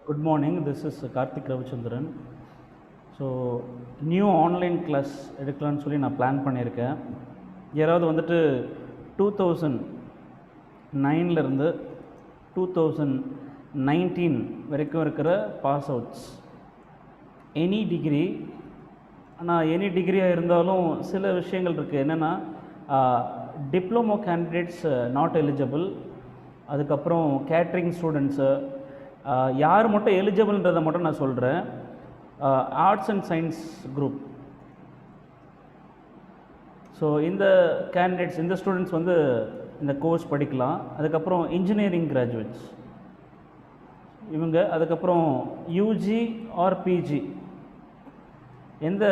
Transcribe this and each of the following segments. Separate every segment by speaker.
Speaker 1: Good morning, this is Karthik Ravichandran. So new online class எடுக்கலான்னு சொல்லி நான் plan பண்ணியிருக்கேன். யாராவது வந்துட்டு 2009லேருந்து 2019 வரைக்கும் இருக்கிற பாஸ் அவுட்ஸ் எனி டிகிரி, ஆனால் எனி டிகிரியாக இருந்தாலும் சில விஷயங்கள் இருக்குது. என்னென்னா டிப்ளமோ கேண்டிடேட்ஸ் நாட் எலிஜிபிள், அதுக்கப்புறம் கேட்ரிங் ஸ்டூடெண்ட்ஸு யார் மட்டும் எலிஜிபிள்ன்றதை மட்டும் நான் சொல்கிறேன். Arts and science group. So இந்த கேண்டிடேட்ஸ், இந்த ஸ்டூடெண்ட்ஸ் வந்து இந்த கோர்ஸ் படிக்கலாம். அதுக்கப்புறம் இன்ஜினியரிங் கிராஜுவேட்ஸ் இவங்க, அதுக்கப்புறம் யூஜி ஆர் பிஜி எந்த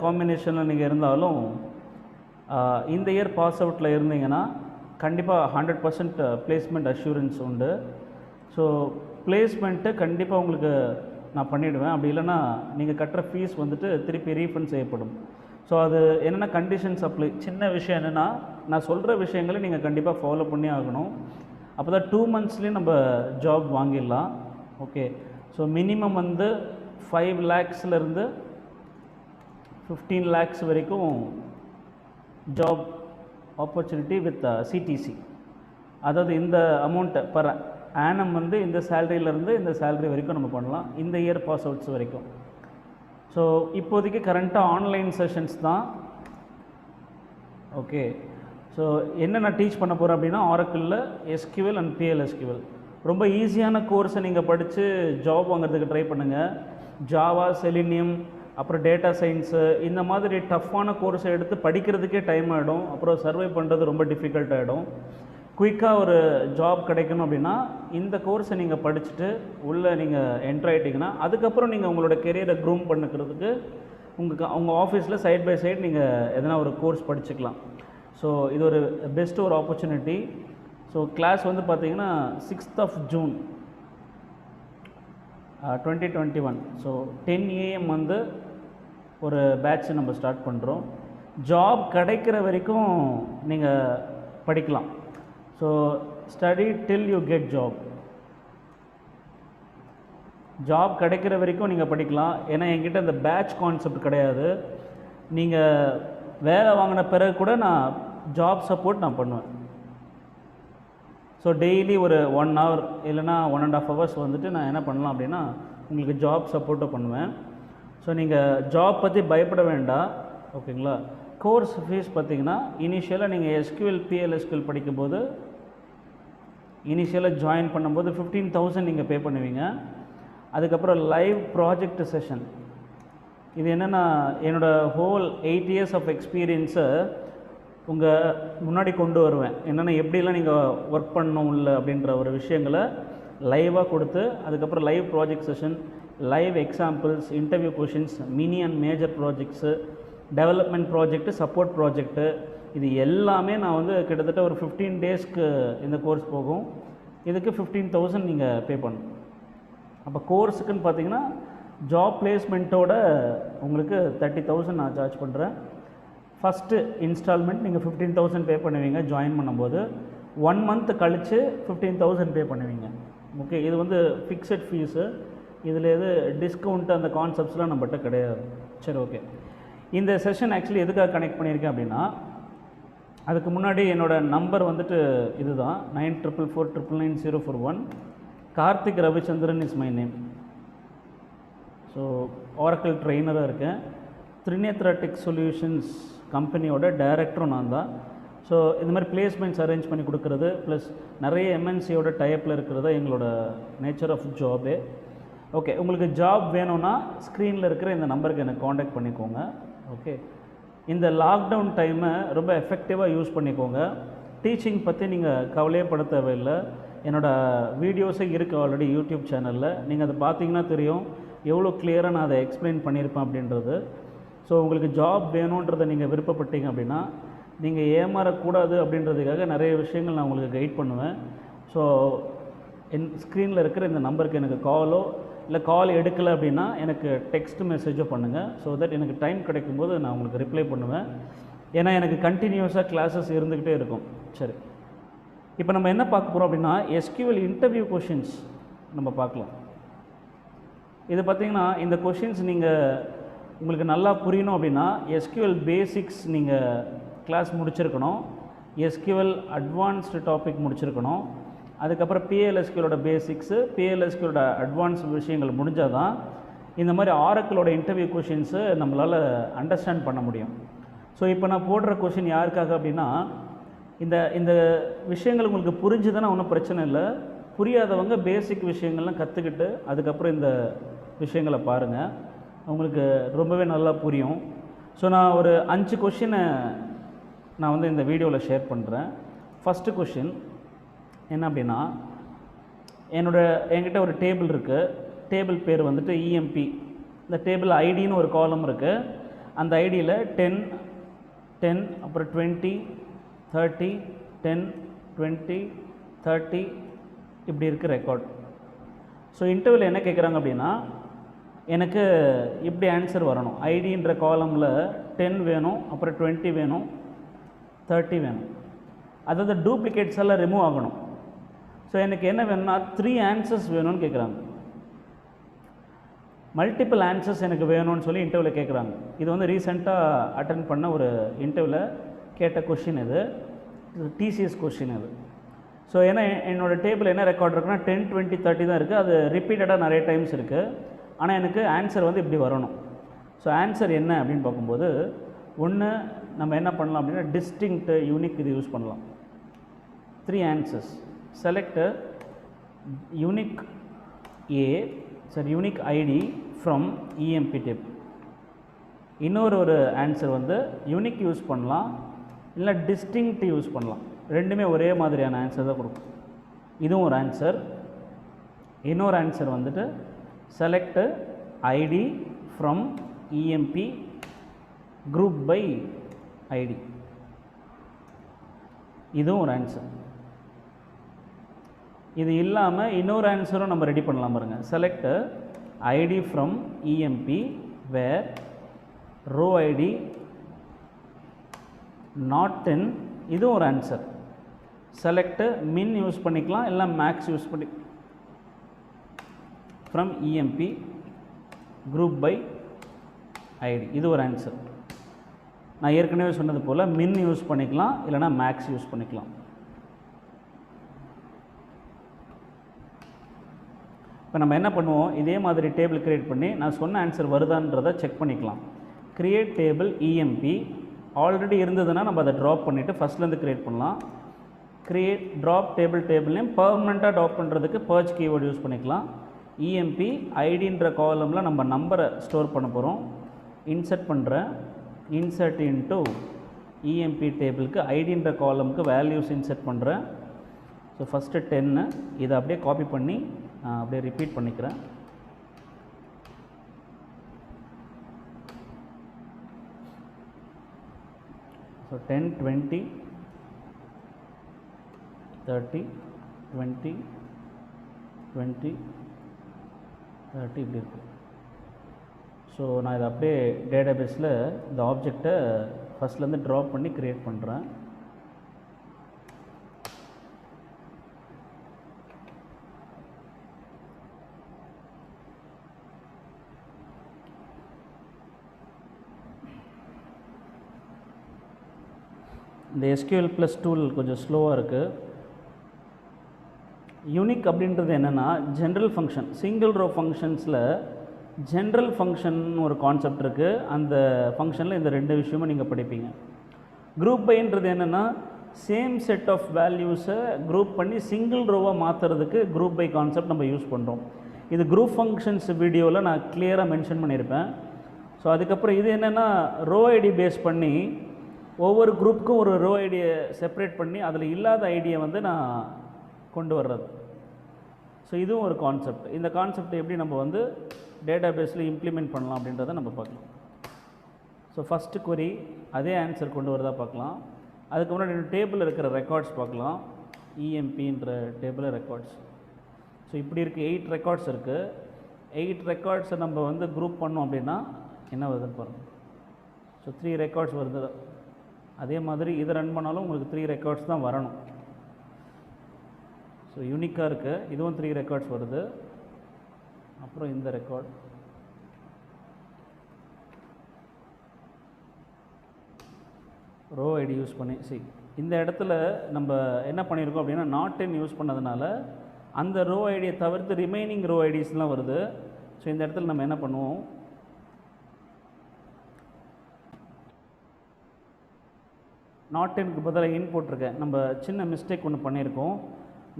Speaker 1: காம்பினேஷனில் நீங்கள் இருந்தாலும் இந்த இயர் பாஸ் அவுட்டில் இருந்தீங்கன்னா கண்டிப்பாக 100% பிளேஸ்மெண்ட் அஷ்யூரன்ஸ் உண்டு. ஸோ பிளேஸ்மெண்ட்டு கண்டிப்பாக உங்களுக்கு நான் பண்ணிவிடுவேன். அப்படி இல்லைன்னா நீங்கள் கட்டுற ஃபீஸ் வந்துட்டு திருப்பி ரீஃபண்ட் செய்யப்படும். ஸோ அது என்னென்ன கண்டிஷன்ஸ் அப்ளை, சின்ன விஷயம் என்னென்னா நான் சொல்கிற விஷயங்களை நீங்கள் கண்டிப்பாக ஃபாலோ பண்ணி ஆகணும். அப்போ தான் 2 monthsலேயே நம்ம ஜாப் வாங்கிடலாம். ஓகே, ஸோ மினிமம் வந்து 5 lakhsலேருந்து 15 lakhs வரைக்கும் ஜாப் ஆப்பர்ச்சுனிட்டி வித் சிடிசி. அதாவது இந்த அமௌண்ட்டை பர் ஆனம் வந்து இந்த சேலரியிலேருந்து இந்த சேலரி வரைக்கும் நம்ம பண்ணலாம், இந்த இயர் பாஸ் அவுட்ஸ் வரைக்கும். ஸோ இப்போதைக்கு கரண்ட்டாக ஆன்லைன் செஷன்ஸ் தான். ஓகே, ஸோ என்ன நான் டீச் பண்ண போகிறேன் அப்படின்னா ஆரக்கிளில் எஸ்கியூஎல் அண்ட் பிஎல்எஸ்கியூஎல். ரொம்ப ஈஸியான கோர்ஸை நீங்கள் படித்து ஜாப் வாங்குறதுக்கு ட்ரை பண்ணுங்கள். ஜாவா, செலினியம், அப்புறம் டேட்டா சயின்ஸு, இந்த மாதிரி டஃப்பான கோர்ஸை எடுத்து படிக்கிறதுக்கே டைம் ஆகிடும். அப்புறம் சர்வை பண்ணுறது ரொம்ப டிஃபிகல்ட் ஆகிடும். குயிக்காக ஒரு ஜாப் கிடைக்கணும் அப்படின்னா இந்த கோர்ஸை நீங்கள் படிச்சுட்டு உள்ளே நீங்கள் என்ட்ரு ஆகிட்டிங்கன்னா அதுக்கப்புறம் நீங்கள் உங்களோட கெரியரை க்ரூம் பண்ணிக்கிறதுக்கு உங்கள் ஆஃபீஸில் சைட் பை சைட் நீங்கள் எதனா ஒரு கோர்ஸ் படிச்சுக்கலாம். ஸோ இது ஒரு பெஸ்ட்டு ஒரு ஆப்பர்ச்சுனிட்டி. ஸோ கிளாஸ் வந்து பார்த்திங்கன்னா 6th June 2021. ஸோ 10 AM வந்து ஒரு பேட்ச் நம்ம ஸ்டார்ட் பண்ணுறோம். ஜாப் கிடைக்கிற வரைக்கும் நீங்கள் படிக்கலாம். So study till you get job. Job கிடைக்கிற வரைக்கும் நீங்கள் படிக்கலாம். ஏன்னா என்கிட்ட இந்த பேட்ச் கான்செப்ட் கிடையாது. நீங்கள் வேலை வாங்கின பிறகு கூட நான் ஜாப் சப்போர்ட் நான் பண்ணுவேன். ஸோ டெய்லி ஒரு 1 hour இல்லைனா 1.5 hours வந்துட்டு நான் என்ன பண்ணலாம் அப்படின்னா உங்களுக்கு ஜாப் சப்போர்ட்டும் பண்ணுவேன். ஸோ நீங்கள் ஜாப் பற்றி பயப்பட வேண்டாம். ஓகேங்களா? கோர்ஸ் ஃபீஸ் பார்த்திங்கன்னா இனிஷியலாக நீங்கள் எஸ்கியூஎல் பிஎல்எஸ்கியூஎல் படிக்கும்போது இனிஷியலாக ஜாயின் பண்ணும்போது 15,000 நீங்கள் பே பண்ணுவீங்க. அதுக்கப்புறம் லைவ் ப்ராஜெக்ட் செஷன். இது என்னென்னா என்னோடய ஹோல் 8 years ஆஃப் எக்ஸ்பீரியன்ஸை உங்கள் முன்னாடி கொண்டு வருவேன். என்னென்னா எப்படிலாம் நீங்கள் ஒர்க் பண்ணணும் இல்லை அப்படின்ற ஒரு விஷயங்களை லைவாக கொடுத்து, அதுக்கப்புறம் live project session, live examples, interview questions, mini and major projects, development project, support project, இது எல்லாமே நான் வந்து கிட்டத்தட்ட ஒரு 15 daysக்கு இந்த கோர்ஸ் போகும். இதுக்கு 15,000 நீங்கள் பே பண்ணணும். அப்போ கோர்ஸுக்குன்னு பார்த்தீங்கன்னா ஜாப் பிளேஸ்மெண்ட்டோட உங்களுக்கு 30,000 நான் சார்ஜ் பண்ணுறேன். ஃபஸ்ட்டு இன்ஸ்டால்மெண்ட் நீங்கள் 15,000 பே பண்ணுவீங்க ஜாயின் பண்ணும்போது. 1 month கழித்து 15,000 பே பண்ணுவீங்க. ஓகே, இது வந்து ஃபிக்ஸட் ஃபீஸு. இதில் எது டிஸ்கவுண்ட் அந்த கான்செப்ட்ஸ்லாம் நம்மகிட்ட கிடையாது. சரி, ஓகே. இந்த செஷன் ஆக்சுவலி எதுக்காக கனெக்ட் பண்ணியிருக்கேன் அப்படின்னா, அதுக்கு முன்னாடி என்னோடய நம்பர் வந்துட்டு இது தான் 9444999041. Karthik Ravichandran is my name. So Oracle ட்ரெயினராக இருக்கேன். த்ரிநேத்ரா டெக் சொல்யூஷன்ஸ் கம்பெனியோட டைரக்டரும் நான் தான். ஸோ இந்த மாதிரி பிளேஸ்மெண்ட்ஸ் அரேஞ்ச் பண்ணி கொடுக்குறது ப்ளஸ் நிறைய எம்என்சியோட டைப்பில் இருக்கிறது எங்களோட நேச்சர் ஆஃப் ஜாபே. ஓகே, உங்களுக்கு ஜாப் வேணும்னா ஸ்க்ரீனில் இருக்கிற இந்த நம்பருக்கு எனக்கு காண்டாக்ட் பண்ணிக்கோங்க. ஓகே, இந்த லாக்டவுன் டைமை ரொம்ப எஃபெக்டிவாக யூஸ் பண்ணிக்கோங்க. டீச்சிங் பற்றி நீங்கள் கவலையே பட தேவையில்லை. என்னோடய வீடியோஸே இருக்குது ஆல்ரெடி யூடியூப் சேனலில். நீங்கள் அதை பார்த்தீங்கன்னா தெரியும் எவ்வளோ கிளியராக நான் அதை எக்ஸ்பிளைன் பண்ணியிருப்பேன் அப்படின்றது. ஸோ உங்களுக்கு ஜாப் வேணுன்றதை நீங்கள் விருப்பப்பட்டீங்க அப்படின்னா நீங்கள் ஏமாறக்கூடாது அப்படின்றதுக்காக நிறைய விஷயங்கள் நான் உங்களுக்கு கைட் பண்ணுவேன். ஸோ என் ஸ்க்ரீனில் இருக்கிற இந்த நம்பருக்கு எனக்கு காலோ இல்லை கால் எடுக்கலை அப்படின்னா எனக்கு டெக்ஸ்ட் மெசேஜோ பண்ணுங்கள். ஸோ தட் எனக்கு டைம் கிடைக்கும்போது நான் உங்களுக்கு ரிப்ளை பண்ணுவேன். ஏன்னா எனக்கு கண்டினியூஸாக கிளாஸஸ் இருந்துக்கிட்டே இருக்கும். சரி, இப்போ நம்ம என்ன பார்க்க போகிறோம் அப்படின்னா எஸ்கியூஎல் இன்டர்வியூ கொஷின்ஸ் நம்ம பார்க்கலாம். இது பார்த்திங்கன்னா இந்த கொஷின்ஸ் நீங்கள் உங்களுக்கு நல்லா புரியணும் அப்படின்னா எஸ்கியூஎல் பேசிக்ஸ் நீங்கள் கிளாஸ் முடிச்சிருக்கணும், எஸ்கியூஎல் அட்வான்ஸ்டு டாபிக் முடிச்சிருக்கணும், அதுக்கப்புறம் பிஎல்எஸ்கியூலோட பேசிக்ஸு, பிஎல்எஸ்கியூலோட அட்வான்ஸ் விஷயங்கள் முடிஞ்சால் தான் இந்த மாதிரி ஆரக்கிளோட இன்டர்வியூ கொஷின்ஸு நம்மளால் அண்டர்ஸ்டாண்ட் பண்ண முடியும். ஸோ இப்போ நான் போடுற கொஷின் யாருக்காக அப்படின்னா, இந்த இந்த விஷயங்கள் உங்களுக்கு புரிஞ்சுதானே ஒன்றும் பிரச்சனை இல்லை, புரியாதவங்க பேசிக் விஷயங்கள்லாம் கற்றுக்கிட்டு அதுக்கப்புறம் இந்த விஷயங்களை பாருங்கள், உங்களுக்கு ரொம்பவே நல்லா புரியும். ஸோ நான் ஒரு 5 கொஷினை நான் வந்து இந்த வீடியோவில் ஷேர் பண்ணுறேன். ஃபஸ்ட்டு கொஷின் என்ன அப்படின்னா, என்கிட்ட ஒரு டேபிள் இருக்குது, டேபிள் பேர் வந்துட்டு இஎம்பி. இந்த டேபிள் ஐடின்னு ஒரு காலம் இருக்குது, அந்த ஐடியில் 10 10 அப்புறம் 20 30 10 20 30 இப்படி இருக்குது ரெக்கார்ட். ஸோ இன்டர்வியூவில் என்ன கேட்குறாங்க அப்படின்னா, எனக்கு இப்படி ஆன்சர் வரணும், ஐடின்ற காலமில் 10 வேணும், அப்புறம் 20 வேணும், 30 வேணும், அதாவது டூப்ளிகேட்ஸ் எல்லாம் ரிமூவ் ஆகணும். ஸோ எனக்கு என்ன வேணும்னா 3 ஆன்சர்ஸ் வேணும்னு கேட்குறாங்க, மல்டிபிள் ஆன்சர்ஸ் எனக்கு வேணும்னு சொல்லி இன்டர்வியூவில் கேட்குறாங்க. இது வந்து ரீசெண்டாக அட்டன் பண்ண ஒரு இன்டர்வியூவில் கேட்ட கொஷின், இது டிசிஎஸ் கொஷின் இது. ஸோ ஏன்னா என்னோடய டேபிள் என்ன ரெக்கார்ட் இருக்குன்னா 10 20 30 தான் இருக்குது, அது ரிப்பீட்டடாக நிறைய டைம்ஸ் இருக்குது, ஆனால் எனக்கு ஆன்சர் வந்து இப்படி வரணும். ஸோ ஆன்சர் என்ன அப்படின்னு பார்க்கும்போது, ஒன்று நம்ம என்ன பண்ணலாம் அப்படின்னா டிஸ்டிங்க்ட் யூனிக் இது யூஸ் பண்ணலாம். 3 answers, select unique unique ID from EMP table. இன்னொரு ஆன்சர் வந்து யூனிக் யூஸ் பண்ணலாம், இல்லை டிஸ்டிங்க்ட் யூஸ் பண்ணலாம், ரெண்டுமே ஒரே மாதிரியான ஆன்சர் தான் கொடுக்கும். இதுவும் ஒரு ஆன்சர். இன்னொரு ஆன்சர் வந்துட்டு select ID from EMP group by ID, இதுவும் ஒரு ஆன்சர். இது இல்லாமல் இன்னொரு ஆன்சரும் நம்ம ரெடி பண்ணலாம் பாருங்க, select ID from EMP where row ID not 10, இதுவும் ஒரு ஆன்சர். செலக்ட் மின் யூஸ் பண்ணிக்கலாம், இல்லை மேக்ஸ் யூஸ் பண்ணி from EMP group by ID, இது ஒரு ஆன்சர். நான் ஏற்கனவே சொன்னது போல் மின் யூஸ் பண்ணிக்கலாம், இல்லைனா மேக்ஸ் யூஸ் பண்ணிக்கலாம். இப்போ நம்ம என்ன பண்ணுவோம், இதே மாதிரி டேபிள் க்ரியேட் பண்ணி நான் சொன்ன ஆன்சர் வருதான்றதை செக் பண்ணிக்கலாம். க்ரியேட் டேபிள் இஎம்பி ஆல்ரெடி இருந்ததுன்னா நம்ம அதை ட்ராப் பண்ணிவிட்டு ஃபஸ்ட்லேருந்து க்ரியேட் பண்ணலாம். க்ரியேட் ட்ராப் டேபிள் நேம் பர்மனெண்ட்டாக ட்ராப் பண்ணுறதுக்கு பர்ச் கீவேர்டு யூஸ் பண்ணிக்கலாம். இஎம்பி ஐடின்ற காலமில் நம்ம நம்பரை ஸ்டோர் பண்ண போகிறோம். இன்சர்ட் பண்ணுறேன், இன்சர்ட் இன்ட்டு இஎம்பி டேபிளுக்கு ஐடின்ற காலமுக்கு வேல்யூஸ் இன்சர்ட் பண்ணுறேன். ஸோ ஃபஸ்ட்டு 10, இதை அப்படியே காப்பி பண்ணி அப்படியே ரிப்பீட் பண்ணிக்கிறேன். ஸோ 10 20 30 20 20 30 இப்படி இருக்குது. ஸோ நான் இதை அப்படியே டேட்டாபேஸில் இந்த ஆப்ஜெக்டை ஃபஸ்ட்லேருந்து ட்ராப் பண்ணி க்ரியேட் பண்ணுறேன். இந்த SQL ப்ளஸ் டூல் கொஞ்சம் ஸ்லோவாக இருக்குது. யூனிக் அப்படின்றது என்னென்னா ஜென்ரல் ஃபங்க்ஷன், சிங்கிள் ரோ ஃபங்க்ஷன்ஸில் ஜென்ரல் ஃபங்க்ஷன் ஒரு கான்செப்ட் இருக்குது. அந்த ஃபங்க்ஷனில் இந்த 2 விஷயமும் நீங்கள் படிப்பீங்க. குரூப் பைன்றது என்னென்னா சேம் செட் ஆஃப் வேல்யூஸை குரூப் பண்ணி சிங்கிள் ரோவாக மாற்றுறதுக்கு குரூப் பை கான்செப்ட் நம்ம யூஸ் பண்ணுறோம். இது குரூப் ஃபங்க்ஷன்ஸ் வீடியோவில் நான் கிளியராக மென்ஷன் பண்ணியிருப்பேன். ஸோ அதுக்கப்புறம் இது என்னென்னா ரோ ஐடி பேஸ் பண்ணி ஒவ்வொரு குரூப்புக்கும் ஒரு ரோ ஐடியை செப்பரேட் பண்ணி அதில் இல்லாத ஐடியை வந்து நான் கொண்டு வர்றது. ஸோ இதுவும் ஒரு கான்செப்ட். இந்த கான்செப்ட் எப்படி நம்ம வந்து டேட்டா பேஸில் இம்ப்ளிமெண்ட் பண்ணலாம் அப்படின்றத நம்ம பார்க்கலாம். ஸோ ஃபஸ்ட்டு கொரி அதே ஆன்சர் கொண்டு வரதா பார்க்கலாம். அதுக்கு முன்னாடி டேபிளில் இருக்கிற ரெக்கார்ட்ஸ் பார்க்கலாம். இஎம்பின்ற டேபிளில் ரெக்கார்ட்ஸ். ஸோ இப்படி இருக்குது, 8 ரெக்கார்ட்ஸ் இருக்குது. 8 ரெக்கார்ட்ஸை நம்ம வந்து குரூப் பண்ணோம் அப்படின்னா என்ன வருதுன்னு பாருங்கள். ஸோ 3 ரெக்கார்ட்ஸ் வருது. அதே மாதிரி இதை ரன் பண்ணாலும் உங்களுக்கு 3 ரெக்கார்ட்ஸ் தான் வரணும். ஸோ யூனிக்காக இருக்குது. இதுவும் 3 ரெக்கார்ட்ஸ் வருது. அப்புறம் இந்த ரெக்கார்ட் ரோ ஐடி யூஸ் பண்ணி இந்த இடத்துல நம்ம என்ன பண்ணியிருக்கோம் அப்படின்னா நாட் இன் யூஸ் பண்ணதுனால அந்த ரோ ஐடியை தவிர்த்து ரிமைனிங் ரோ ஐடிஸ்லாம் வருது. ஸோ இந்த இடத்துல நம்ம என்ன பண்ணுவோம், நாட் இன்க்கு பதிலாக இன் போட்டிருக்கேன். நம்ம சின்ன மிஸ்டேக் ஒன்று பண்ணியிருக்கோம்,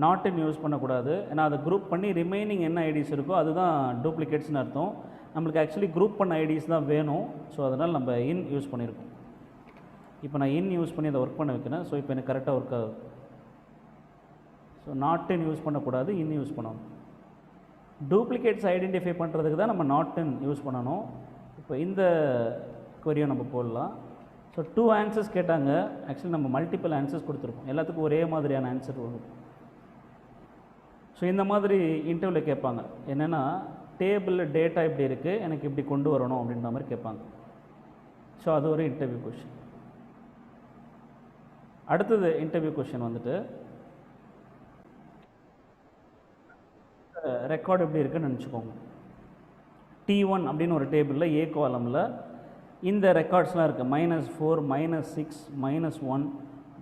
Speaker 1: நாட் இன் யூஸ் பண்ணக்கூடாது. ஏன்னா அதை குரூப் பண்ணி ரிமைனிங் என்ன ஐடிஸ் இருக்கோ அதுதான் டூப்ளிகேட்ஸ்னு அர்த்தம். நம்மளுக்கு ஆக்சுவலி குரூப் பண்ண ஐடிஸ் தான் வேணும். ஸோ அதனால் நம்ம இன் யூஸ் பண்ணியிருக்கோம். இப்போ நான் இன் யூஸ் பண்ணி அதை ஒர்க் பண்ண வைக்கிறேன். ஸோ இப்போ எனக்கு கரெக்டாக ஒர்க் ஆகுது. ஸோ நாட் இன் யூஸ் பண்ணக்கூடாது, இன் யூஸ் பண்ணணும். டூப்ளிகேட்ஸ் ஐடென்டிஃபை பண்ணுறதுக்கு தான் நம்ம நாட் இன் யூஸ் பண்ணணும். இப்போ இந்த கொரியை நம்ம போடலாம். ஸோ 2 ஆன்சர்ஸ் கேட்டாங்க. ஆக்சுவலி நம்ம மல்டிபிள் ஆன்சர்ஸ் கொடுத்துருக்கோம், எல்லாத்துக்கும் ஒரே மாதிரியான ஆன்சர் வரும். ஸோ இந்த மாதிரி இன்டர்வியூவில் கேட்பாங்க, என்னென்னா டேபிளில் டேட்டா இப்படி இருக்குது, எனக்கு இப்படி கொண்டு வரணும் அப்படின்ற மாதிரி கேட்பாங்க. ஸோ அது ஒரு இன்டர்வியூ கொஷின். அடுத்தது இன்டர்வியூ கொஷின் வந்துட்டு ரெக்கார்டு எப்படி இருக்குன்னு நினச்சிக்கோங்க. T1 அப்படின்னு ஒரு டேபிளில் ஏ காலமில் இந்த ரெக்கார்ட்ஸ்லாம் இருக்குது. -4, -6, -1,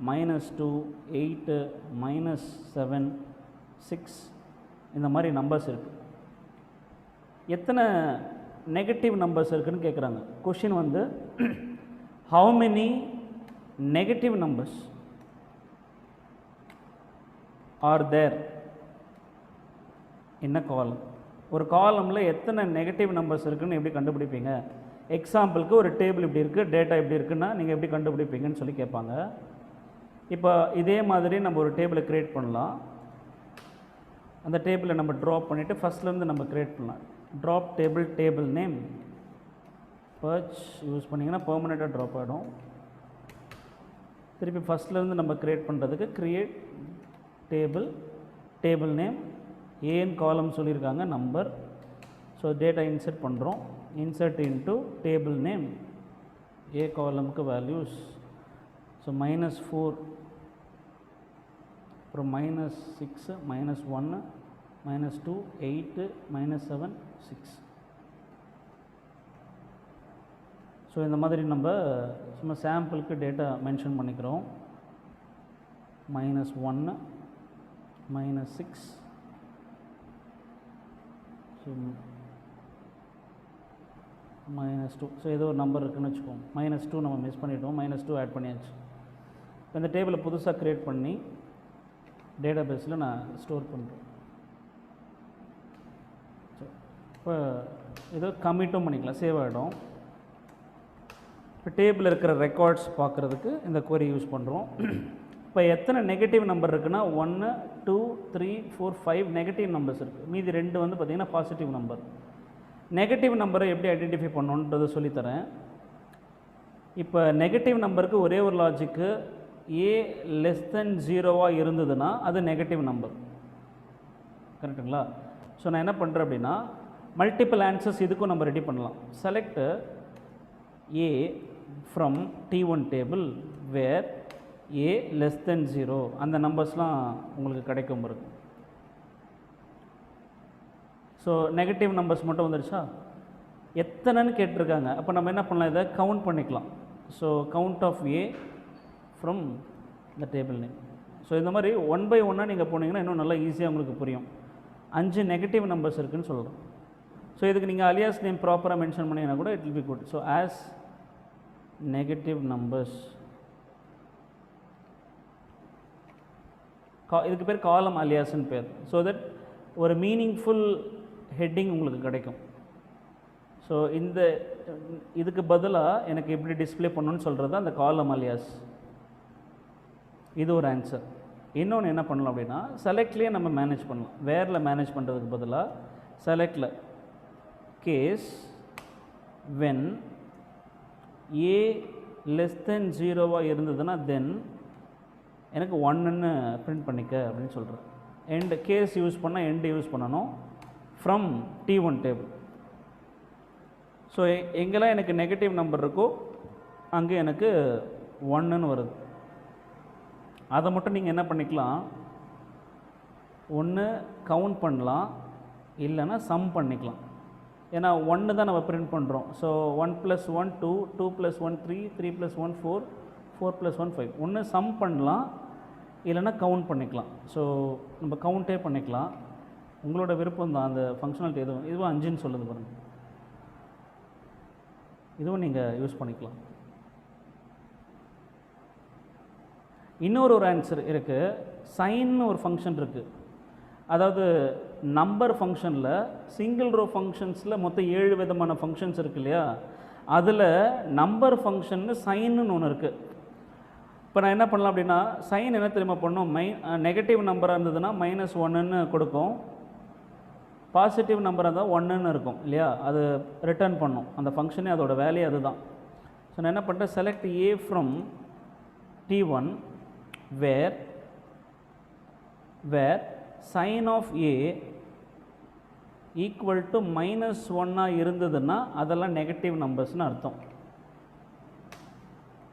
Speaker 1: -2, 8, -7, 6 இந்த மாதிரி நம்பர்ஸ் இருக்குது. எத்தனை நெகட்டிவ் நம்பர்ஸ் இருக்குதுன்னு கேட்குறாங்க. கொஷின் வந்து how many negative numbers are there in a column. ஒரு காலமில் எத்தனை நெகட்டிவ் நம்பர்ஸ் இருக்குதுன்னு எப்படி கண்டுபிடிப்பீங்க? எக்ஸாம்பிளுக்கு ஒரு டேபிள் இப்படி இருக்குது, டேட்டா இப்படி இருக்குன்னா நீங்கள் எப்படி கண்டுபிடிப்பீங்கன்னு சொல்லி கேட்பாங்க. இப்போ இதே மாதிரி நம்ம ஒரு டேபிளை க்ரியேட் பண்ணலாம். அந்த டேபிளை நம்ம ட்ராப் பண்ணிவிட்டு ஃபஸ்ட்லேருந்து நம்ம க்ரியேட் பண்ணலாம். Drop table name birch use பண்ணிங்கன்னா பெர்மனெண்ட்டாக ட்ராப் ஆகிடும். திருப்பி ஃபஸ்ட்லேருந்து நம்ம க்ரியேட் பண்ணுறதுக்கு க்ரியேட் டேபிள் நேம், ஏன் காலம் சொல்லியிருக்காங்க, நம்பர். ஸோ டேட்டா இன்சர்ட் பண்ணுறோம். இன்சர்ட் இன்ட்டு டேபிள் நேம், ஏ காலமுக்கு வேல்யூஸ். ஸோ -4, அப்புறம் -6, -1, -2, 8, -7, 6. ஸோ இந்த மாதிரி நம்ம சும்மா சாம்பிளுக்கு டேட்டா மென்ஷன் பண்ணிக்கிறோம். -1, -6, ஸோ -2. ஸோ ஏதோ ஒரு நம்பர் இருக்குதுன்னு வச்சுக்கோங்க. -2 நம்ம மிஸ் பண்ணிட்டோம், -2 ஆட் பண்ணியாச்சு. இப்போ இந்த டேபிளை புதுசாக க்ரியேட் பண்ணி டேட்டா பேஸில் நான் ஸ்டோர் பண்ணுறேன். ஸோ இப்போ ஏதோ கமிட்டும் பண்ணிக்கலாம், சேவ் ஆகிடும். இப்போ டேபிளில் இருக்கிற ரெக்கார்ட்ஸ் பார்க்குறதுக்கு இந்த query யூஸ் பண்ணுறோம். இப்போ எத்தனை நெகட்டிவ் நம்பர் இருக்குன்னா 1, 2, 3, 4, 5 நெகட்டிவ் நம்பர்ஸ் இருக்குது. மீதி 2 வந்து பார்த்திங்கன்னா பாசிட்டிவ் நம்பர். நெகட்டிவ் நம்பரை எப்படி ஐடென்டிஃபை பண்ணணுன்றதை சொல்லித்தரேன். இப்போ நெகட்டிவ் நம்பருக்கு ஒரே ஒரு லாஜிக்கு, ஏ <0 இருந்ததுன்னா அது நெகட்டிவ் நம்பர், கரெக்டுங்களா? ஸோ நான் என்ன பண்ணுறேன் அப்படின்னா மல்டிபிள் ஆன்சர்ஸ் இதுக்கும் நம்ம ரெடி பண்ணலாம். Select A from T1 table where A <0 அந்த நம்பர்ஸ்லாம் உங்களுக்கு கிடைக்கும் இருக்கு. ஸோ நெகட்டிவ் நம்பர்ஸ் மட்டும் வந்துடுச்சா? எத்தனைன்னு கேட்டிருக்காங்க. அப்போ நம்ம என்ன பண்ணலாம், இதை கவுண்ட் பண்ணிக்கலாம். So count of A from இந்த டேபிள் நேம். ஸோ இந்த மாதிரி 1 by 1 நீங்கள் போனீங்கன்னா இன்னும் நல்லா ஈஸியாக உங்களுக்கு புரியும். 5 நெகட்டிவ் நம்பர்ஸ் இருக்குதுன்னு சொல்கிறோம். ஸோ இதுக்கு நீங்கள் அலியாஸ் நேம் ப்ராப்பராக மென்ஷன் பண்ணிங்கன்னா கூட it will be good. So as negative numbers, இதுக்கு பேர் காலம் அலியாஸ்ன்னு பேர். ஸோ தட் ஒரு மீனிங்ஃபுல் ஹெட்டிங் உங்களுக்கு கிடைக்கும். ஸோ இதுக்கு பதிலாக எனக்கு எப்படி டிஸ்பிளே பண்ணணும்னு சொல்கிறது அந்த காலம் அலியாஸ். இது ஒரு ஆன்சர். இன்னொன்று என்ன பண்ணலாம் அப்படின்னா செலக்ட்லேயே நம்ம மேனேஜ் பண்ணலாம். வேரில் மேனேஜ் பண்ணுறதுக்கு பதிலாக செலக்டில் கேஸ் வென் ஏ <0 இருந்ததுன்னா தென் எனக்கு 1ன்னு பிரிண்ட் பண்ணிக்க அப்படின்னு சொல்கிறேன். எண்ட் கேஸ் யூஸ் பண்ணால் எண்டு யூஸ் பண்ணணும். From T1 table. ஸோ எங்கெல்லாம் எனக்கு நெகட்டிவ் நம்பர் இருக்கோ அங்கே எனக்கு 1ன்னு வருது. அதை மட்டும் நீங்கள் என்ன பண்ணிக்கலாம், ஒன்று கவுண்ட் பண்ணலாம், இல்லைன்னா சம் பண்ணிக்கலாம். ஏன்னா 1 தான் நம்ம பிரிண்ட் பண்ணுறோம். ஸோ 1 + 1 2, 2 + 1 3, 3 + 1 4, 4 + 1 5. ஒன்று சம் பண்ணலாம், இல்லைன்னா கவுண்ட் பண்ணிக்கலாம். ஸோ நம்ம கவுண்ட்டே பண்ணிக்கலாம். உங்களோட விருப்பம் தான். அந்த ஃபங்க்ஷனாலிட்டி இதுவும் 5ன்னு சொல்லுது பாருங்கள். இதுவும் நீங்கள் யூஸ் பண்ணிக்கலாம். இன்னொரு ஆன்சர் இருக்குது. சைன்னு ஒரு ஃபங்க்ஷன் இருக்குது. அதாவது நம்பர் ஃபங்க்ஷனில் சிங்கிள் ரோ ஃபங்க்ஷன்ஸில் மொத்தம் 7 விதமான ஃபங்க்ஷன்ஸ் இருக்குது இல்லையா? அதில் நம்பர் ஃபங்க்ஷன்னு சைன்னு ஒன்று இருக்குது. இப்போ நான் என்ன பண்ணலாம் அப்படின்னா, சைன் என்ன தெரியுமா பண்ணோம், நெகட்டிவ் நம்பராக இருந்ததுன்னா -1ன்னு கொடுக்கும், பாசிட்டிவ் நம்பராக இருந்தால் 1ன்னு இருக்கும் இல்லையா? அது ரிட்டர்ன் பண்ணும். அந்த ஃபங்க்ஷனே அதோட வேலையே அதுதான். ஸோ நான் என்ன பண்ணுறேன், select A from T1 where sin of A equal to -1 இருந்ததுன்னா அதெல்லாம் நெகட்டிவ் நம்பர்ஸ்னு அர்த்தம்.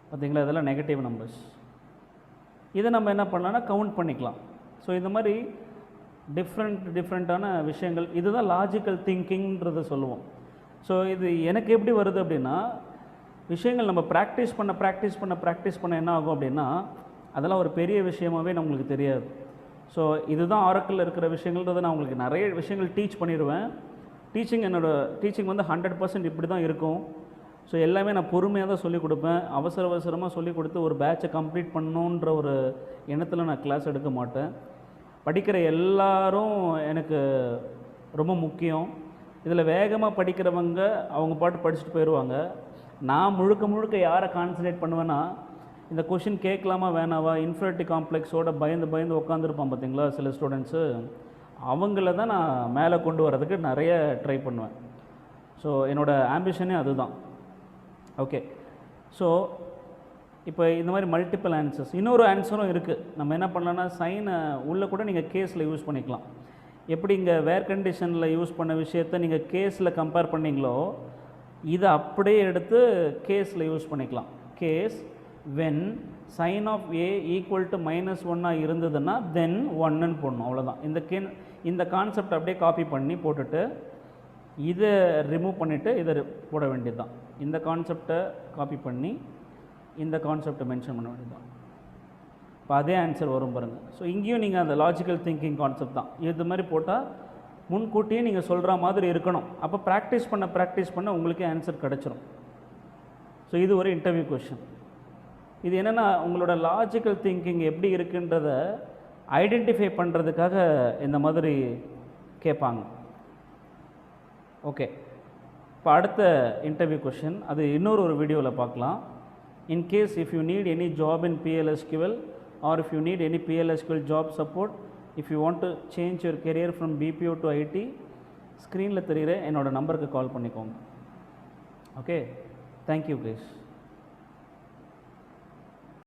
Speaker 1: பார்த்தீங்களா, இதெல்லாம் நெகட்டிவ் நம்பர்ஸ். இதை நம்ம என்ன பண்ணலாம்னா கவுண்ட் பண்ணிக்கலாம். ஸோ இந்த மாதிரி டிஃப்ரெண்ட்டான விஷயங்கள், இதுதான் லாஜிக்கல் திங்கிங்கிறத சொல்லுவோம். ஸோ இது எனக்கு எப்படி வருது அப்படின்னா, விஷயங்கள் நம்ம ப்ராக்டிஸ் பண்ண என்ன ஆகும் அப்படின்னா, அதெல்லாம் ஒரு பெரிய விஷயமாகவே நம்மளுக்கு தெரியாது. ஸோ இதுதான் ஆரக்கிளில் இருக்கிற விஷயங்கள்ன்றதை நான் உங்களுக்கு நிறைய விஷயங்கள் டீச் பண்ணிடுவேன். டீச்சிங் வந்து 100% இப்படி தான் இருக்கும். ஸோ எல்லாமே நான் பொறுமையாக தான் சொல்லிக் கொடுப்பேன். அவசரமாக சொல்லிக் கொடுத்து ஒரு பேட்சை கம்ப்ளீட் பண்ணணுன்ற ஒரு எண்ணத்தில் நான் கிளாஸ் எடுக்க மாட்டேன். படிக்கிற எல்லாரும் எனக்கு ரொம்ப முக்கியம். இதில் வேகமாக படிக்கிறவங்க அவங்க பாட்டு படிச்சுட்டு போயிடுவாங்க. நான் முழுக்க யாரை கான்சன்ட்ரேட் பண்ணுவேன்னா, இந்த கொஷின் கேட்கலாமா வேணாவா, இன்ஃபீரியாரிட்டி காம்ப்ளெக்ஸோட பயந்து உட்காந்துருப்பான் பார்த்தீங்களா சில ஸ்டூடெண்ட்ஸு, அவங்கள தான் நான் மேலே கொண்டு வரதுக்கு நிறைய ட்ரை பண்ணுவேன். ஸோ என்னோடய ஆம்பிஷனே அதுதான். ஓகே, ஸோ இப்போ இந்த மாதிரி மல்டிபிள் ஆன்சர்ஸ். இன்னொரு ஆன்சரும் இருக்குது. நம்ம என்ன பண்ணலான்னா, சைனை உள்ளே கூட நீங்கள் கேஸில் யூஸ் பண்ணிக்கலாம். எப்படி இங்கே வேர் கண்டிஷனில் யூஸ் பண்ண விஷயத்தை நீங்கள் கேஸில் கம்பேர் பண்ணிங்களோ, இதை அப்படியே எடுத்து கேஸில் யூஸ் பண்ணிக்கலாம். Case when sin of A equal to -1 இருந்ததுன்னா தென் 1ன்னு போடணும், அவ்வளோதான். இந்த கான்செப்ட் அப்படியே காப்பி பண்ணி போட்டுட்டு இதை ரிமூவ் பண்ணிவிட்டு இதை போட வேண்டியது தான். இந்த கான்செப்டை காப்பி பண்ணி இந்த கான்செப்டை மென்ஷன் பண்ண வேண்டியது தான். இப்போ அதே ஆன்சர் வரும் பாருங்கள். ஸோ இங்கேயும் நீங்கள் அந்த லாஜிக்கல் திங்கிங் கான்செப்ட் தான். இது மாதிரி போட்டால் முன்கூட்டியே நீங்கள் சொல்கிற மாதிரி இருக்கணும். அப்போ ப்ராக்டிஸ் பண்ண உங்களுக்கே ஆன்சர் கிடச்சிரும். ஸோ இது ஒரு இன்டர்வியூ கொஷின். இது என்னென்னா, உங்களோட லாஜிக்கல் திங்கிங் எப்படி இருக்குன்றத ஐடென்டிஃபை பண்ணுறதுக்காக இந்த மாதிரி கேட்பாங்க. ஓகே, இப்போ அடுத்த இன்டர்வியூ கொஷின் அது இன்னொரு வீடியோவில் பார்க்கலாம். In case if you need any job in PLSQL or if you need any PLSQL job support, if you want to change your career from BPO to IT, ஸ்க்ரீனில் தெரிகிற என்னோடய நம்பருக்கு கால் பண்ணிக்கோங்க. Okay, thank you guys.